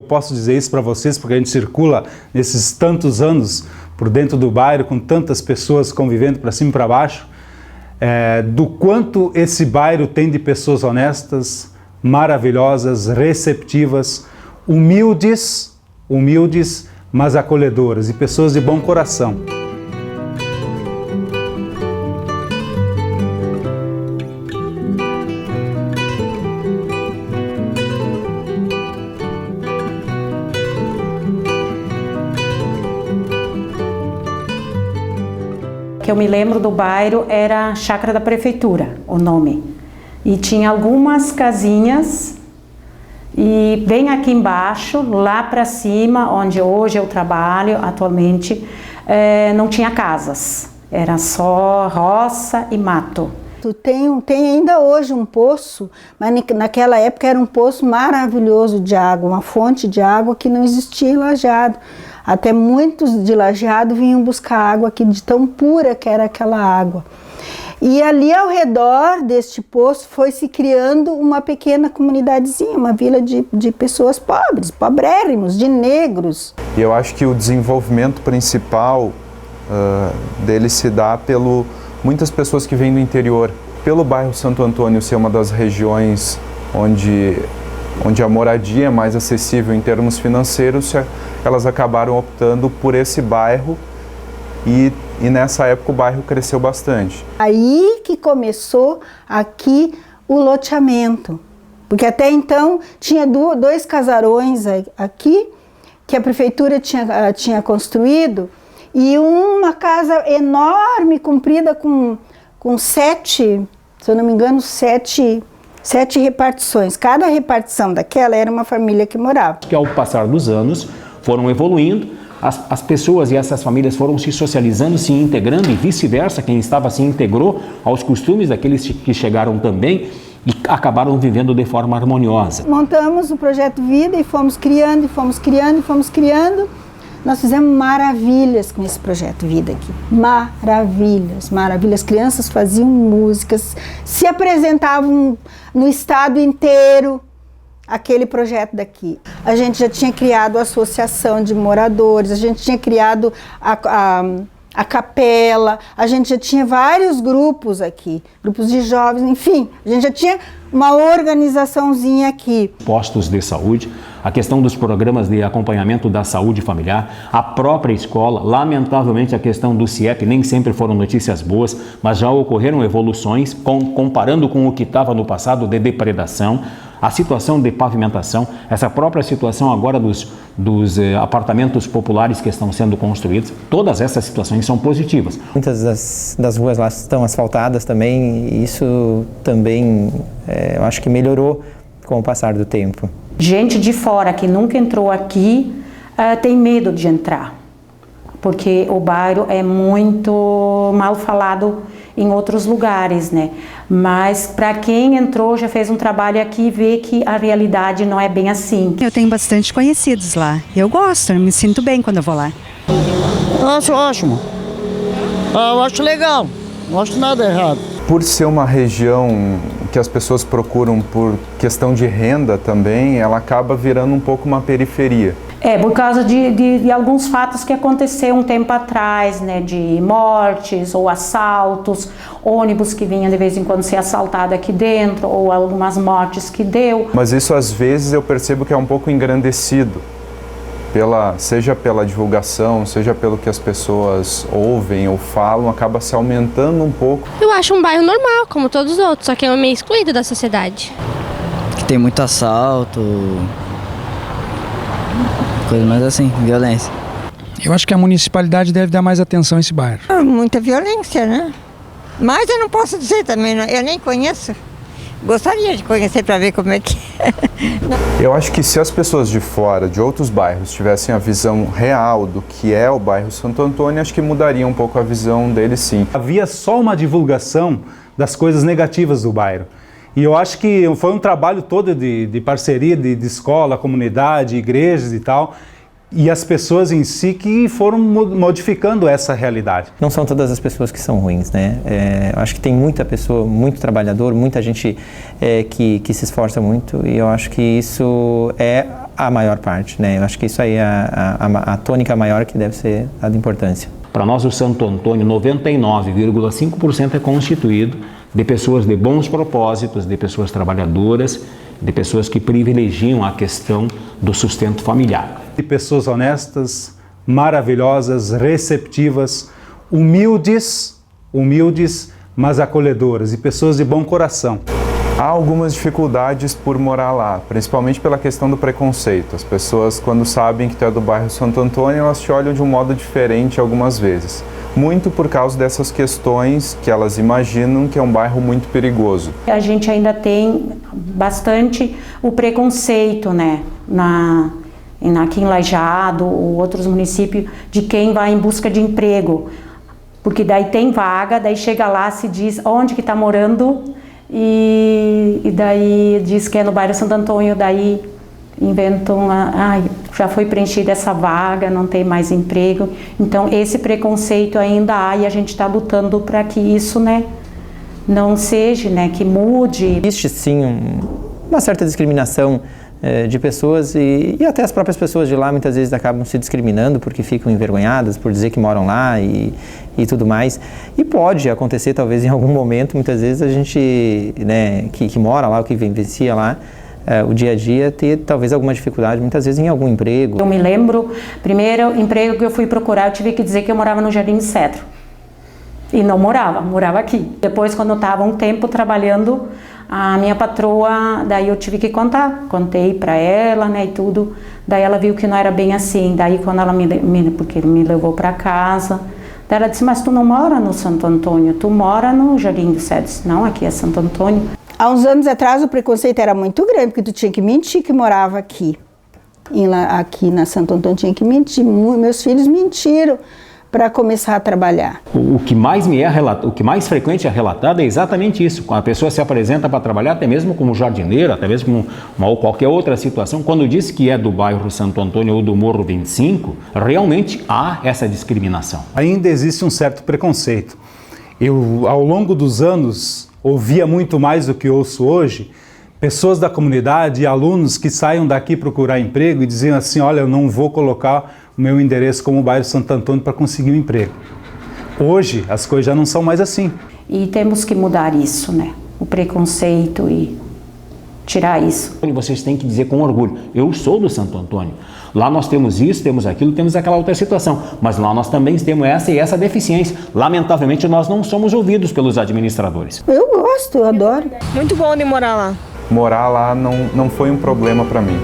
Eu posso dizer isso para vocês porque a gente circula nesses tantos anos por dentro do bairro, com tantas pessoas convivendo para cima e para baixo, do quanto esse bairro tem de pessoas honestas, maravilhosas, receptivas, humildes, mas acolhedoras e pessoas de bom coração. Que eu me lembro do bairro era Chácara da Prefeitura, o nome. E tinha algumas casinhas e bem aqui embaixo, lá para cima, onde hoje eu trabalho atualmente, não tinha casas. Era só roça e mato. Tem ainda hoje um poço, mas naquela época era um poço maravilhoso de água, uma fonte de água que não existia em Lajeado. Até muitos de Lajeado vinham buscar água aqui, de tão pura que era aquela água. E ali ao redor deste poço foi se criando uma pequena comunidadezinha, uma vila de pessoas pobres, pobrérrimos, de negros. E eu acho que o desenvolvimento principal dele se dá pelo muitas pessoas que vêm do interior. Pelo bairro Santo Antônio ser uma das regiões onde a moradia é mais acessível em termos financeiros, elas acabaram optando por esse bairro e nessa época o bairro cresceu bastante. Aí que começou aqui o loteamento, porque até então tinha dois casarões aqui que a prefeitura tinha construído e uma casa enorme, comprida com 7, se eu não me engano, 7 repartições. Cada repartição daquela era uma família que morava. Que ao passar dos anos foram evoluindo, as pessoas e essas famílias foram se socializando, se integrando e vice-versa, quem estava se integrou aos costumes daqueles que chegaram também e acabaram vivendo de forma harmoniosa. Montamos o Projeto Vida e fomos criando, Nós fizemos maravilhas com esse Projeto Vida aqui, maravilhas. Crianças faziam músicas, se apresentavam no estado inteiro, aquele projeto daqui. A gente já tinha criado a associação de moradores, a gente tinha criado a capela, a gente já tinha vários grupos aqui, grupos de jovens, enfim, a gente já tinha uma organizaçãozinha aqui. Postos de saúde, a questão dos programas de acompanhamento da saúde familiar, a própria escola, lamentavelmente a questão do CIEP nem sempre foram notícias boas, mas já ocorreram evoluções, comparando com o que estava no passado de depredação, a situação de pavimentação, essa própria situação agora dos apartamentos populares que estão sendo construídos, todas essas situações são positivas. Muitas das ruas lá estão asfaltadas também, e isso também eu acho que melhorou com o passar do tempo. Gente de fora que nunca entrou aqui tem medo de entrar, porque o bairro é muito mal falado em outros lugares, né? Mas para quem entrou, já fez um trabalho aqui, vê que a realidade não é bem assim. Eu tenho bastante conhecidos lá. Eu gosto, eu me sinto bem quando eu vou lá. Eu acho ótimo. Eu acho legal, não acho nada errado. Por ser uma região que as pessoas procuram por questão de renda também, ela acaba virando um pouco uma periferia. Por causa de alguns fatos que aconteceram um tempo atrás, né, de mortes ou assaltos, ônibus que vinham de vez em quando ser assaltado aqui dentro, ou algumas mortes que deu. Mas isso às vezes eu percebo que é um pouco engrandecido, seja pela divulgação, seja pelo que as pessoas ouvem ou falam, acaba se aumentando um pouco. Eu acho um bairro normal, como todos os outros, só que é meio excluído da sociedade. Que tem muito assalto, coisa mais assim, violência. Eu acho que a municipalidade deve dar mais atenção a esse bairro. Muita violência, né? Mas eu não posso dizer também, eu nem conheço. Gostaria de conhecer para ver como é que é. Eu acho que se as pessoas de fora, de outros bairros, tivessem a visão real do que é o bairro Santo Antônio, acho que mudaria um pouco a visão deles, sim. Havia só uma divulgação das coisas negativas do bairro. E eu acho que foi um trabalho todo de parceria de escola, comunidade, igrejas e tal, e as pessoas em si que foram modificando essa realidade. Não são todas as pessoas que são ruins, né? Eu acho que tem muita pessoa, muito trabalhador, muita gente que se esforça muito, e eu acho que isso é a maior parte, né? Eu acho que isso aí é a tônica maior que deve ser dada importância. Para nós, o Santo Antônio, 99,5% é constituído de pessoas de bons propósitos, de pessoas trabalhadoras, de pessoas que privilegiam a questão do sustento familiar. De pessoas honestas, maravilhosas, receptivas, humildes, mas acolhedoras, e pessoas de bom coração. Há algumas dificuldades por morar lá, principalmente pela questão do preconceito. As pessoas, quando sabem que tu é do bairro Santo Antônio, elas te olham de um modo diferente algumas vezes. Muito por causa dessas questões que elas imaginam que é um bairro muito perigoso. A gente ainda tem bastante o preconceito, né, aqui em Lajeado ou outros municípios, de quem vai em busca de emprego. Porque daí tem vaga, daí chega lá, se diz onde que está morando, e daí diz que é no bairro Santo Antônio, daí inventam, já foi preenchida essa vaga, não tem mais emprego. Então esse preconceito ainda há e a gente está lutando para que isso, né, não seja, né, que mude. Existe sim uma certa discriminação de pessoas e até as próprias pessoas de lá muitas vezes acabam se discriminando porque ficam envergonhadas por dizer que moram lá e tudo mais. E pode acontecer talvez em algum momento, muitas vezes a gente, né, que mora lá, ou que vivencia lá, o dia a dia, ter talvez alguma dificuldade, muitas vezes em algum emprego. Eu me lembro, primeiro emprego que eu fui procurar, eu tive que dizer que eu morava no Jardim do Cedro. E não morava aqui. Depois, quando eu estava um tempo trabalhando, a minha patroa, daí eu tive que contei para ela, né, e tudo. Daí ela viu que não era bem assim. Daí quando ela porque me levou para casa, daí ela disse, mas tu não mora no Santo Antônio, tu mora no Jardim do Cedro. Disse, não, aqui é Santo Antônio. Há uns anos atrás o preconceito era muito grande, porque tu tinha que mentir que morava aqui. Aqui na Santo Antônio tinha que mentir. Meus filhos mentiram para começar a trabalhar. O que mais frequente é relatado é exatamente isso. Quando a pessoa se apresenta para trabalhar, até mesmo como jardineiro, até mesmo como qualquer outra situação, quando diz que é do bairro Santo Antônio ou do Morro 25, realmente há essa discriminação. Ainda existe um certo preconceito. Eu, ao longo dos anos, ouvia muito mais do que ouço hoje, pessoas da comunidade e alunos que saiam daqui procurar emprego e diziam assim, olha, eu não vou colocar o meu endereço como bairro Santo Antônio para conseguir um emprego. Hoje, as coisas já não são mais assim. E temos que mudar isso, né? O preconceito e tirar isso. Vocês têm que dizer com orgulho, eu sou do Santo Antônio. Lá nós temos isso, temos aquilo, temos aquela outra situação. Mas lá nós também temos essa e essa deficiência. Lamentavelmente, nós não somos ouvidos pelos administradores. Eu gosto, eu adoro. Muito bom de morar lá. Morar lá não foi um problema para mim.